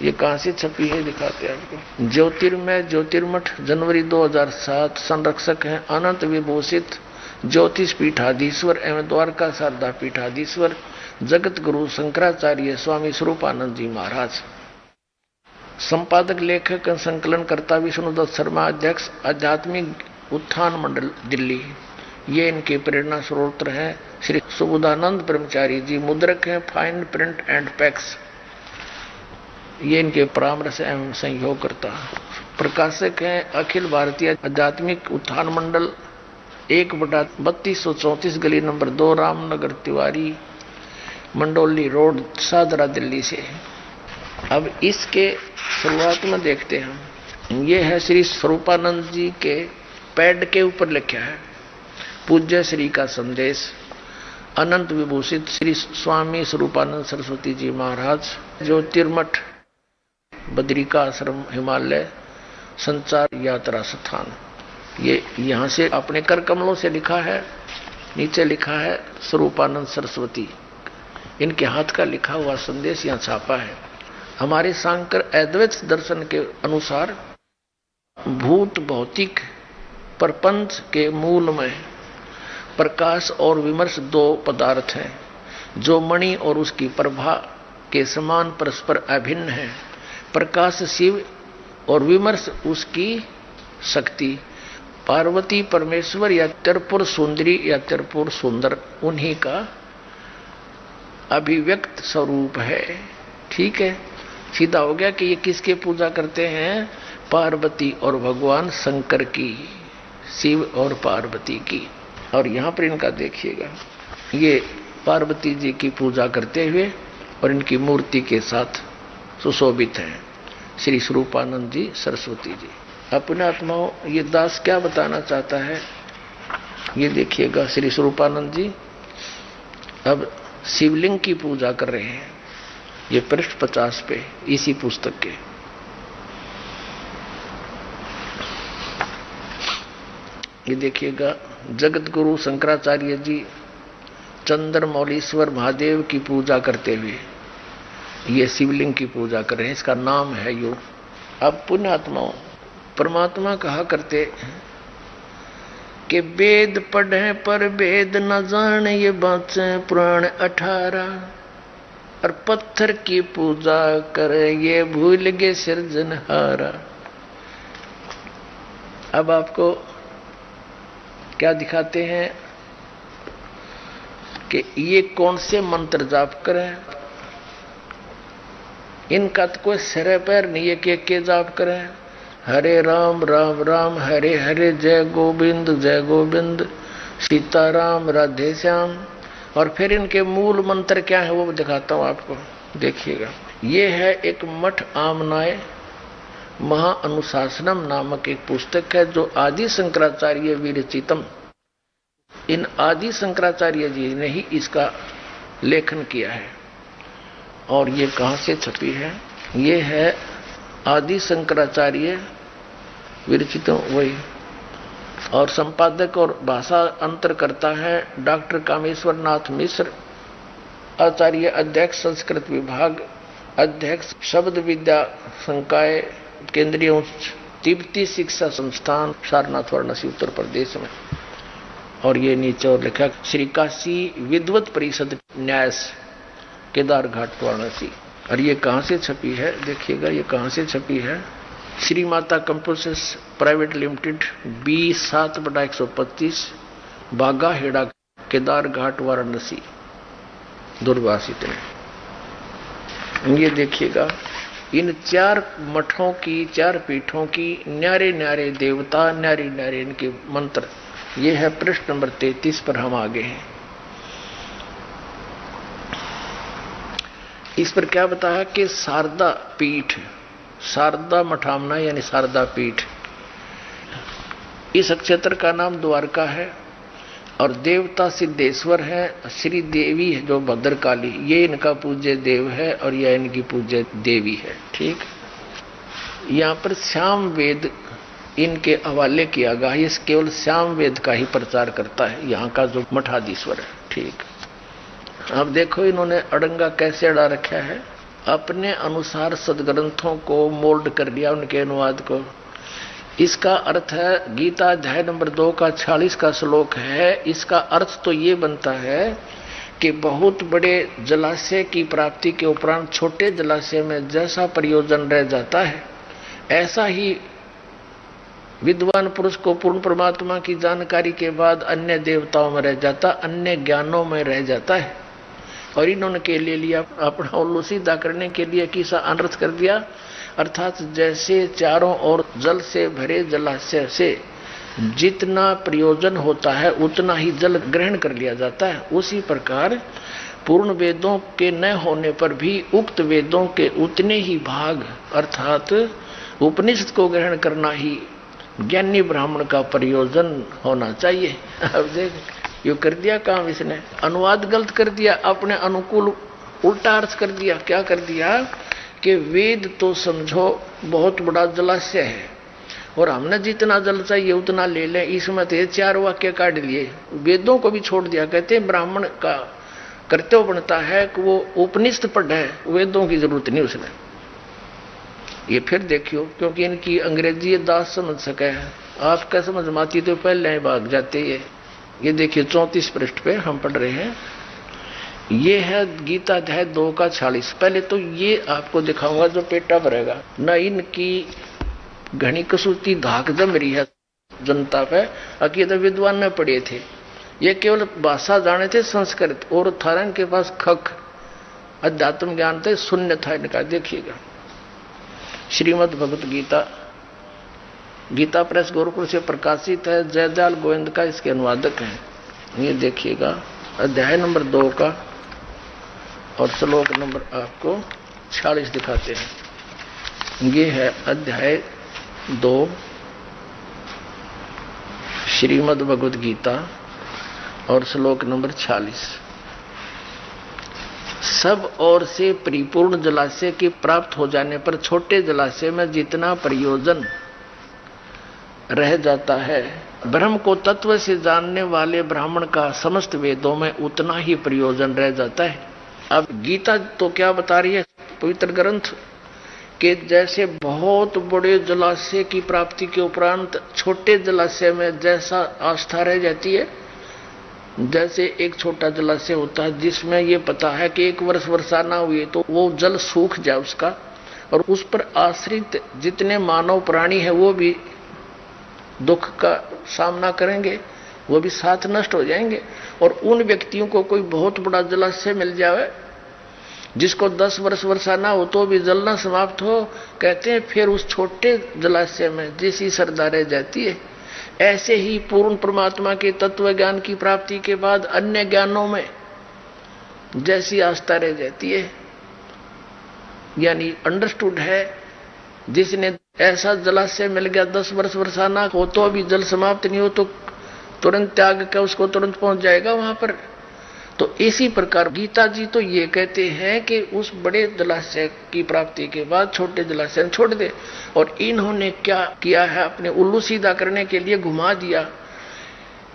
ये कहां से छपी है दिखाते हैं आपको। ज्योतिर्मय ज्योतिर्मठ, जनवरी 2007। संरक्षक हैं अनंत विभूषित ज्योतिष पीठाधीश्वर एवं द्वारका शारदा पीठाधीश्वर जगत गुरु शंकराचार्य स्वामी स्वरूपानंद जी महाराज। संपादक लेखक संकलनकर्ता विष्णुदत्त शर्मा, अध्यक्ष आध्यात्मिक उत्थान मंडल दिल्ली। ये इनके प्रेरणा स्रोत हैं श्री सुबोधानंद ब्रह्मचारी जी। मुद्रक हैं फाइन प्रिंट एंड पैक्स, ये इनके परामर्श एवं सहयोग करता। प्रकाशक हैं अखिल भारतीय आध्यात्मिक उत्थान मंडल, 1/3234 गली नंबर 2, रामनगर तिवारी, मंडोली रोड, सादरा, दिल्ली से। अब इसके शुरुआत में देखते हैं हम, ये है श्री स्वरूपानंद जी के पैड के ऊपर लिखा है पूज्य श्री का संदेश। अनंत विभूषित श्री स्वामी स्वरूपानंद सरस्वती जी महाराज, ज्योतिर्मठ, बद्रिका आश्रम, हिमालय, संचार यात्रा स्थान। ये यहां से अपने कर कमलों से लिखा है, नीचे लिखा है स्वरूपानंद सरस्वती, इनके हाथ का लिखा हुआ संदेश यहां छापा है। हमारे सांकर अद्वैत दर्शन के अनुसार भूत भौतिक प्रपंच के मूल में प्रकाश और विमर्श 2 पदार्थ हैं, जो मणि और उसकी प्रभा के समान परस्पर अभिन्न है। प्रकाश शिव और विमर्श उसकी शक्ति। पार्वती परमेश्वर या त्रिपुर सुंदरी या त्रिपुर सुंदर उन्हीं का अभिव्यक्त स्वरूप है। ठीक है, सीधा हो गया कि ये किसके पूजा करते हैं? पार्वती और भगवान शंकर की, शिव और पार्वती की। और यहां पर इनका देखिएगा, ये पार्वती जी की पूजा करते हुए और इनकी मूर्ति के साथ सुशोभित हैं श्री स्वरूपानंद जी सरस्वती जी। अपने आत्माओं, ये दास क्या बताना चाहता है ये देखिएगा। श्री स्वरूपानंद जी अब शिवलिंग की पूजा कर रहे हैं, ये पृष्ठ 50 पे इसी पुस्तक के। ये देखिएगा, जगत गुरु शंकराचार्य जी चंद्रमौलीश्वर महादेव की पूजा करते हुए ये शिवलिंग की पूजा कर रहे हैं, इसका नाम है योग। अब पुण्यात्माओं, परमात्मा कहा करते कि वेद पढ़े पर वेद न जाने, ये बातें पुराण 18। और पत्थर की पूजा करे ये भूल गए सिरजनहारा। अब आपको क्या दिखाते हैं कि ये कौन से मंत्र जाप करें। इनका तो कोई सिर पैर नहीं है कि के जाप करें। हरे राम राम राम हरे हरे जय गोविंद सीताराम राधे श्याम। और फिर इनके मूल मंत्र क्या है वो दिखाता हूं आपको, देखिएगा। ये है एक मठ आमनाय महाअनुशासनम नामक एक पुस्तक है जो आदि शंकराचार्य विरचितम, इन आदि शंकराचार्य जी ने ही इसका लेखन किया है। और ये कहां से छपी है? ये है आदि शंकराचार्य विरचितम वही, और संपादक और भाषा अंतर करता है डॉक्टर कामेश्वर नाथ मिश्र, आचार्य अध्यक्ष संस्कृत विभाग, अध्यक्ष शब्द विद्या संकाय, केंद्रीय उच्च तिब्बती शिक्षा संस्थान, सारनाथ वाराणसी उत्तर प्रदेश में। और ये नीचे और लिखा श्री काशी विद्वत परिषद न्यास केदार घाट वाराणसी। और ये कहां से छपी है देखिएगा, ये कहां से छपी है? Shri Mata computers private limited B7/125 बागा हेड़ा केदार घाट वाराणसी दूरभाषित में। ये देखिएगा इन 4 मठों की 4 पीठों की न्यारे न्यारे देवता न्यारे न्यारे इनके मंत्र। ये है पृष्ठ नंबर 33 पर हम आगे हैं। इस पर क्या बताया कि शारदा पीठ, शारदा मठामना यानी शारदा पीठ, इस क्षेत्र का नाम द्वारका है। और देवता सिद्धेश्वर है, श्री देवी है जो भद्रकाली, ये इनका पूज्य देव है और यह इनकी पूज्य देवी है। ठीक, यहाँ पर श्याम वेद इनके हवाले किया गया, ये केवल श्याम वेद का ही प्रचार करता है यहाँ का जो मठाधीश्वर है। ठीक, अब देखो इन्होंने अड़ंगा कैसे अड़ा रखा है, अपने अनुसार सदग्रंथों को मोल्ड कर दिया, उनके अनुवाद को। इसका अर्थ है, गीता अध्याय नंबर 2 का 46 का श्लोक है। इसका अर्थ तो ये बनता है कि बहुत बड़े जलाशय की प्राप्ति के उपरांत छोटे जलाशय में जैसा प्रयोजन रह जाता है, ऐसा ही विद्वान पुरुष को पूर्ण परमात्मा की जानकारी के बाद अन्य देवताओं में रह जाता, अन्य ज्ञानों में रह जाता है। और इन्होंने के लिए लिया अपना उल्लू सीधा करने के लिए किसा अनर्थ कर दिया, अर्थात जैसे चारों ओर जल से भरे जलाशय से जितना प्रयोजन होता है उतना ही जल ग्रहण कर लिया जाता है, उसी प्रकार पूर्ण वेदों के न होने पर भी उक्त वेदों के उतने ही भाग अर्थात उपनिषद को ग्रहण करना ही ज्ञानी ब्राह्मण का प्रयोजन होना चाहिए। अब देख यो कर दिया काम इसने, अनुवाद गलत कर दिया, अपने अनुकूल उल्टा अर्थ कर दिया। क्या कर दिया कि वेद तो समझो बहुत बड़ा जलाशय है और हमने जितना जल चाहिए उतना ले लें, इसमें तो 4 वाक्य काट लिए, वेदों को भी छोड़ दिया। कहते हैं ब्राह्मण का कर्तव्य बनता है कि वो उपनिषद पढ़े, वेदों की जरूरत नहीं उसने। ये फिर देखियो, क्योंकि इनकी अंग्रेजी दास समझ सके है, आपका समझ में आती तो पहले भाग जाते। ये देखिए 34 पृष्ठ पे हम पढ़ रहे हैं। ये है गीता अध्याय 2 का 46। पहले तो ये आपको दिखाऊंगा जो पेटा भरेगा न, इनकी घनी कसूती धाक जम रही है जनता पे। अकीद विद्वान में पढ़े थे, ये केवल भाषा जाने थे संस्कृत, और था इनके पास खक अध्यात्म ज्ञान थे, शून्य था इनका। देखिएगा श्रीमद् भगवत गीता, गीता प्रेस गोरखपुर से प्रकाशित है, जयदयाल गोविंद का इसके अनुवादक हैं। ये देखिएगा अध्याय नंबर 2 का और श्लोक नंबर आपको 46 दिखाते हैं। ये है अध्याय 2 श्रीमद् भगवत गीता और श्लोक नंबर 46। सब ओर से परिपूर्ण जलाशय की प्राप्त हो जाने पर छोटे जलाशय में जितना प्रयोजन रह जाता है, ब्रह्म को तत्व से जानने वाले ब्राह्मण का समस्त वेदों में उतना ही प्रयोजन रह जाता है। अब गीता तो क्या बता रही है पवित्र ग्रंथ कि जैसे बहुत बड़े जलाशय की प्राप्ति के उपरांत छोटे जलाशय में जैसा आस्था रह जाती है, जैसे एक छोटा जलाशय होता है जिसमें ये पता है कि 1 वर्ष वर्षा ना हुई तो वो जल सूख जाए उसका, और उस पर आश्रित जितने मानव प्राणी है वो भी दुख का सामना करेंगे, वो भी साथ नष्ट हो जाएंगे। और उन व्यक्तियों को कोई बहुत बड़ा जलाशय मिल जाए जिसको 10 वर्ष वर्षा ना हो तो भी जल न समाप्त हो, कहते हैं फिर उस छोटे जलाशय में जैसी श्रद्धा रह जाती है, ऐसे ही पूर्ण परमात्मा के तत्व ज्ञान की प्राप्ति के बाद अन्य ज्ञानों में जैसी आस्था रह जाती है। यानी अंडरस्टूड है, जिसने ऐसा जलाशय मिल गया 10 वर्ष वर्षा ना हो तो अभी जल समाप्त नहीं हो तो तुरंत त्याग कर उसको तुरंत पहुंच जाएगा वहां पर। तो इसी प्रकार गीता जी तो ये कहते हैं कि उस बड़े जलाशय की प्राप्ति के बाद छोटे जलाशय छोड़ दे। और इन्होंने क्या किया है, अपने उल्लू सीधा करने के लिए घुमा दिया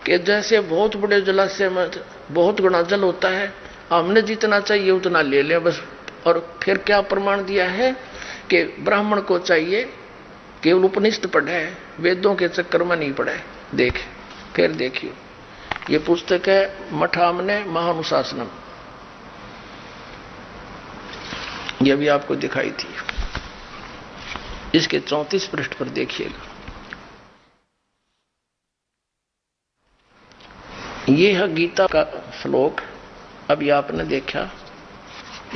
कि जैसे बहुत बड़े जलाशय में बहुत गुना जल होता है, हमने जितना चाहिए उतना ले लें बस। और फिर क्या प्रमाण दिया है कि ब्राह्मण को चाहिए केवल उपनिषद पढ़े, वेदों के चक्कर में नहीं पढ़े। देख फिर देखिए, ये पुस्तक है मठामने महानुशासनम, ये भी आपको दिखाई थी। इसके 34 पृष्ठ पर देखिएगा, ये है गीता का श्लोक। अभी आपने देखा,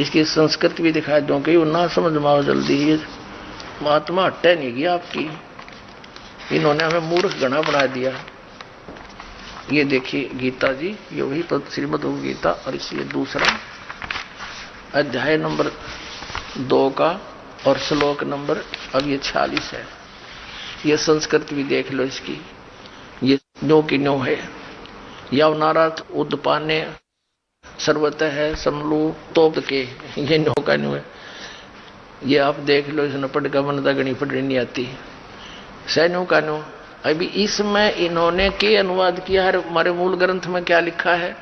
इसकी संस्कृत भी दिखाई दो कि वो ना समझ में आओ जल्दी, ये महात्मा हटे नहीं गया आपकी, इन्होंने हमें मूर्ख गणा बना दिया। ये देखिए गीता जी, ये वही तो श्रीमद् भगवद गीता, और इसलिए दूसरा अध्याय नंबर 2 का और श्लोक नंबर अब ये 46 है। ये संस्कृत भी देख लो इसकी, ये नो की नो है। यवनाराथ उद्पाने सर्वत है समलू तोप के, ये नो का नो है। ये आप देख लो, इसने पढ़ का बनता गणी पढ़नी नहीं आती, सैन्यों का नो। अभी इसमें इन्होंने के अनुवाद किया है, हमारे मूल ग्रंथ में क्या लिखा है,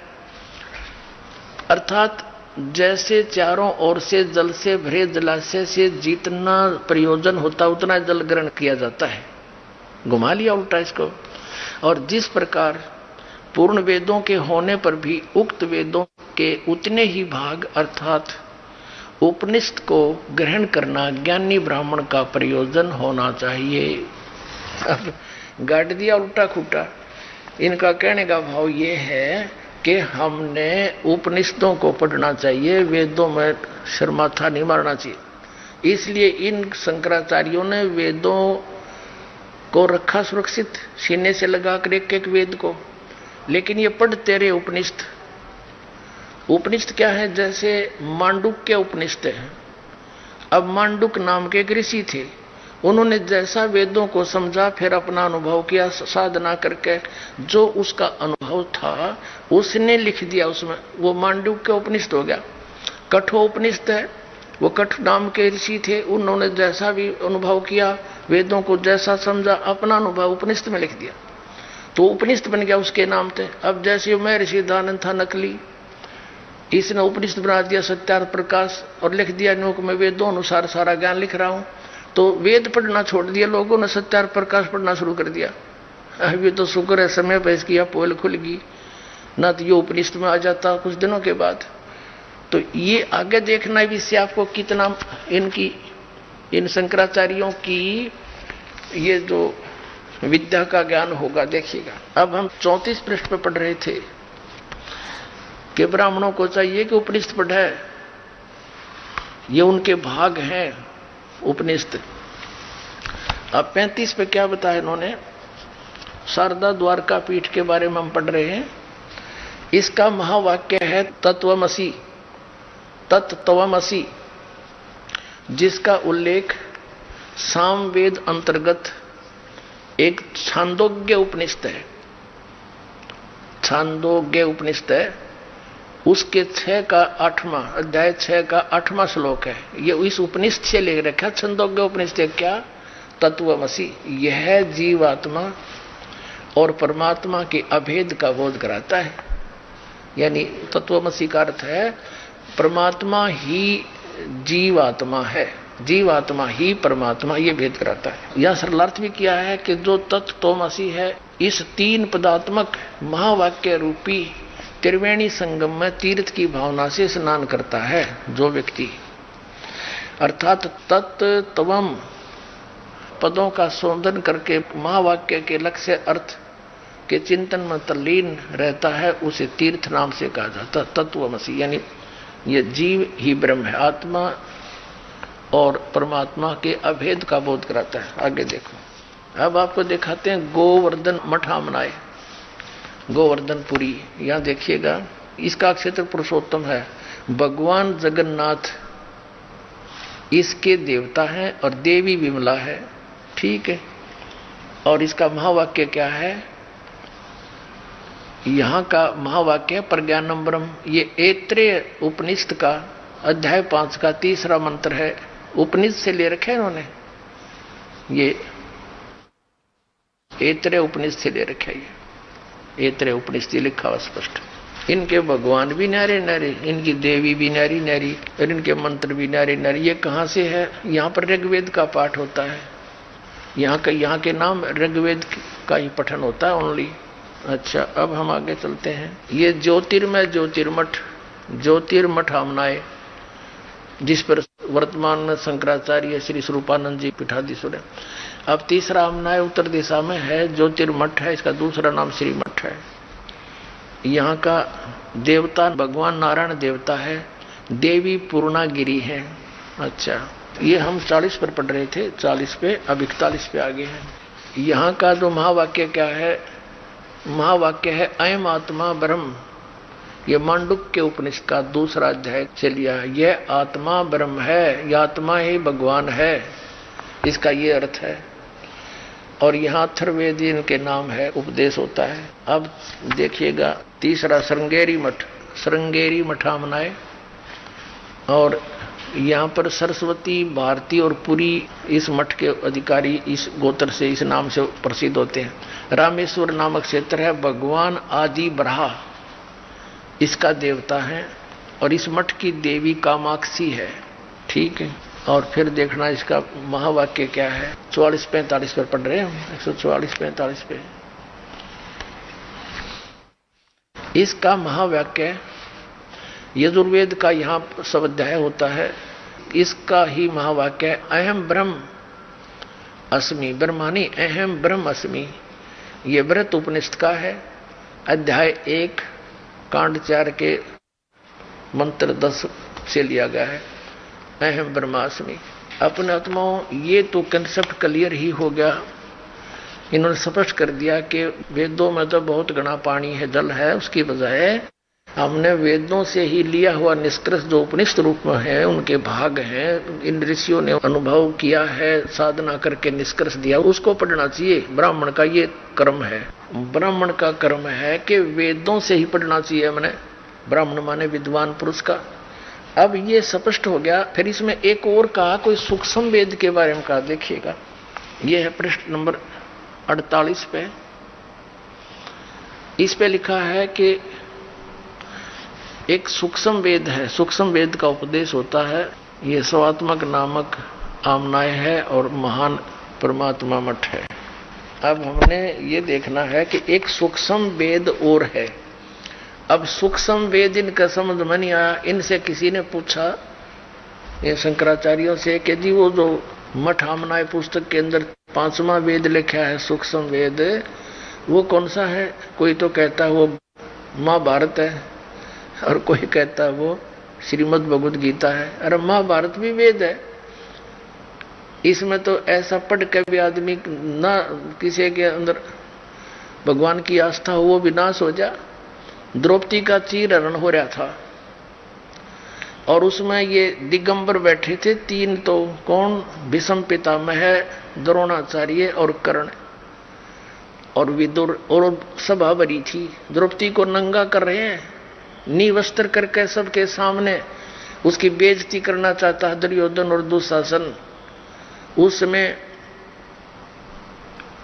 अर्थात जैसे चारों ओर से जल से भरे जलाशय से जितना प्रयोजन होता उतना जल ग्रहण किया जाता है, घुमा लिया उल्टा इसको। और जिस प्रकार पूर्ण वेदों के होने पर भी उक्त वेदों के उतने ही भाग अर्थात उपनिषद को ग्रहण करना ज्ञानी ब्राह्मण का प्रयोजन होना चाहिए। अब गाड़ दिया उल्टा खूटा। इनका कहने का भाव ये है कि हमने उपनिषदों को पढ़ना चाहिए, वेदों में सिर माथा नहीं मारना चाहिए। इसलिए इन शंकराचार्यों ने वेदों को रखा सुरक्षित, सीने से लगाकर एक एक वेद को। लेकिन ये पढ़ते रहे उपनिषद। उपनिषद क्या है, जैसे मांडुक के उपनिषद है। अब मांडुक नाम के एक ऋषि थे, उन्होंने जैसा वेदों को समझा फिर अपना अनुभव किया साधना करके, जो उसका अनुभव था उसने लिख दिया उसमें, वो मांडुक के उपनिषद हो गया। कठोपनिषद है, वो कठ नाम के ऋषि थे, उन्होंने जैसा भी अनुभव किया वेदों को जैसा समझा अपना अनुभव उपनिषद में लिख दिया, तो उपनिषद बन गया उसके नाम थे। अब जैसे मैं ऋषि दानंद था नकली, इसने उपनिषद बना दिया सत्यार्थ प्रकाश और लिख दिया नोक में वेदों अनुसार सारा ज्ञान लिख रहा हूं। तो वेद पढ़ना छोड़ दिया लोगों ने, सत्यार्थ प्रकाश पढ़ना शुरू कर दिया। अभी तो शुक्र है समय पर इसकी पोल खुल गई, ना तो ये उपनिषद में आ जाता कुछ दिनों के बाद। तो ये आगे देखना भी इससे आपको कितना इनकी इन शंकराचार्यों की ये जो विद्या का ज्ञान होगा, देखिएगा। अब हम 34 पृष्ठ पर पढ़ रहे थे कि ब्राह्मणों को चाहिए कि उपनिषद पढ़े, ये उनके भाग हैं उपनिषद। अब 35 पे क्या बताया इन्होंने, शारदा द्वारका पीठ के बारे में हम पढ़ रहे हैं। इसका महावाक्य है तत्वमसि, तत्त्वमसि, जिसका उल्लेख सामवेद अंतर्गत एक छांदोग्य उपनिषद है, छांदोग्य उपनिषद है, उसके 6 का 8वां अध्याय 6 का 8वां श्लोक है। ये इस उपनिषद से ले रखा। छंदोग्य उपनिषद क्या, तत्वमसि, यह जीवात्मा और परमात्मा के अभेद का बोध कराता है। यानी तत्वमसि का अर्थ है परमात्मा ही जीवात्मा है, जीवात्मा ही परमात्मा, ये भेद कराता है। यह सरलार्थ भी किया है कि जो तत्वमसि है, इस 3 पदात्मक महावाक्य रूपी त्रिवेणी संगम में तीर्थ की भावना से स्नान करता है जो व्यक्ति, अर्थात तत्त्वम पदों का शोधन करके महावाक्य के लक्ष्य अर्थ के चिंतन में तल्लीन रहता है, उसे तीर्थ नाम से कहा जाता। तत्वमसि यानी ये जीव ही ब्रह्म है, आत्मा और परमात्मा के अभेद का बोध कराता है। आगे देखो, अब आपको दिखाते हैं गोवर्धन मठ आमनाए, गोवर्धनपुरी। यहां देखिएगा, इसका क्षेत्र पुरुषोत्तम है, भगवान जगन्नाथ इसके देवता हैं और देवी विमला है, ठीक है। और इसका महावाक्य क्या है? यहां का महावाक्य प्रज्ञानम ब्रह्म, ये ऐत्रेय उपनिषद का अध्याय 5 का 3रा मंत्र है। उपनिषद से ले रखे इन्होंने, ये ऐत्रेय उपनिषद से ले रखे, ये ऐत्रेय उपनिषद लिखा हुआ स्पष्ट। इनके भगवान भी न्यारे न्यारे, इनकी देवी भी न्यारी न्यारी, और इनके मंत्र भी न्यारे न्यारे। ये कहां से है? यहां पर ऋग्वेद का पाठ होता है, यहाँ के नाम ऋग्वेद का ही पठन होता है ओनली। अच्छा, अब हम आगे चलते हैं। ये ज्योतिर्मय ज्योतिर्मठ, ज्योतिर्मठ आमनाए, जिस पर वर्तमान में शंकराचार्य श्री स्वरूपानंद जी पीठाधीश्वर है। अब 3रा आमनाए उत्तर दिशा में है, ज्योतिर्मठ है, इसका दूसरा नाम श्रीमठ है। यहाँ का देवता भगवान नारायण देवता है, देवी पूर्णागिरी है। अच्छा, ये हम 40 पर पढ़ रहे थे, 40 पे, अब 41 पे आगे हैं। यहाँ का जो महावाक्य क्या है? महावाक्य है अयम आत्मा ब्रह्म, ये मांडुक्य के उपनिषद का 2रा अध्याय से लिया है। यह आत्मा ब्रह्म है, यह आत्मा ही भगवान है, इसका ये अर्थ है। और यहाँ अथर्ववेद इनके नाम है, उपदेश होता है। अब देखिएगा 3रा श्रृंगेरी मठ, श्रृंगेरी मठामनाए। और यहाँ पर सरस्वती, भारती और पुरी इस मठ के अधिकारी इस गोत्र से, इस नाम से प्रसिद्ध होते हैं। रामेश्वर नामक क्षेत्र है, भगवान आदि बराह इसका देवता है, और इस मठ की देवी कामाक्षी है, ठीक है। और फिर देखना इसका महावाक्य क्या है। 44-45 पर पढ़ रहे हैं हम, 144-45 पे। इसका महावाक्य यजुर्वेद का यहाँ सब अध्याय होता है, इसका ही महावाक्य अहम ब्रह्म अस्मि, ब्रह्मानी अहम ब्रह्म अस्मि, ये व्रत उपनिषद का है। अध्याय 1 कांड 4 के मंत्र 10 से लिया गया है, अहम ब्रह्मास्मि। अपने आत्माओं, ये तो कंसेप्ट क्लियर ही हो गया। इन्होंने स्पष्ट कर दिया कि वेदों में तो बहुत घना पानी है, जल है, उसकी बजाय हमने वेदों से ही लिया हुआ निष्कर्ष जो उपनिषद रूप में है, उनके भाग हैं, इन ऋषियों ने अनुभव किया है, साधना करके निष्कर्ष दिया, उसको पढ़ना चाहिए। ब्राह्मण का ये कर्म है, ब्राह्मण का कर्म है कि वेदों से ही पढ़ना चाहिए हमने, ब्राह्मण माने विद्वान पुरुष का। अब ये स्पष्ट हो गया। फिर इसमें एक और कहा, कोई सूक्ष्म वेद के बारे में कहा, देखिएगा, ये है पृष्ठ नंबर 48 पे। इस पे लिखा है कि एक सूक्ष्म वेद है, सूक्ष्म वेद का उपदेश होता है। ये स्वात्मक नामक आमनाय है और महान परमात्मा मठ है। अब हमने ये देखना है कि एक सूक्ष्म वेद और है। अब सूक्ष्म वेद इनका समझ में नहीं आया। इनसे किसी ने पूछा, ये शंकराचार्यों से, कि जी वो जो मठ आमनाय पुस्तक के अंदर 5वां वेद लिखा है सूक्ष्म वेद, वो कौन सा है? कोई तो कहता है वो महाभारत है, और कोई कहता है वो श्रीमद् भगवद गीता है। अरे महाभारत भी वेद है, इसमें तो ऐसा पढ़ के भी आदमी ना किसी के अंदर भगवान की आस्था हो, वो भी नाश हो जा। द्रौपदी का चीरहरण हो रहा था और उसमें ये दिगंबर बैठे थे 3, तो कौन? भीष्म पितामह, द्रोणाचार्य और कर्ण और विदुर, और सभा भरी थी। द्रौपदी को नंगा कर रहे हैं, निवस्त्र करके सबके सामने उसकी बेइज्जती करना चाहता है दुर्योधन और दुशासन। उस समय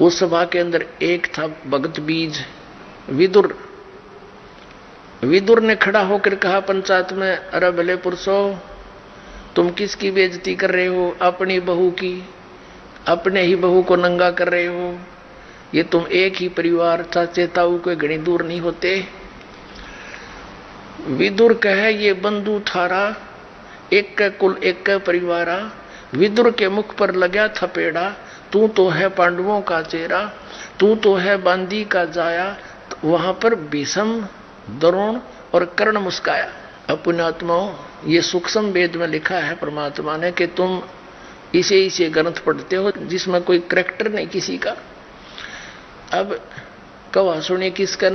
उस सभा के अंदर एक था भगत बीज विदुर। विदुर ने खड़ा होकर कहा पंचायत में, अरे भले पुरुषों, तुम किसकी बेइज्जती कर रहे हो? अपनी बहू की। अपने ही बहू को नंगा कर रहे हो। ये तुम एक ही परिवार, चाचे ताऊ कोई घनी दूर नहीं होते। विदुर कहे ये बंधु थारा, एक का कुल एक का परिवारा। विदुर के मुख पर लगा थपेड़ा, तू तो है पांडवों का चेहरा, तू तो है बांदी का जाया। तो वहां पर भीष्म, द्रोण और कर्ण मुस्काया। पुण्यात्माओं, ये सूक्ष्म वेद में लिखा है परमात्मा ने कि तुम इसे ग्रंथ पढ़ते हो जिसमें कोई करैक्टर नहीं किसी का। अब कवा सुनिए किसका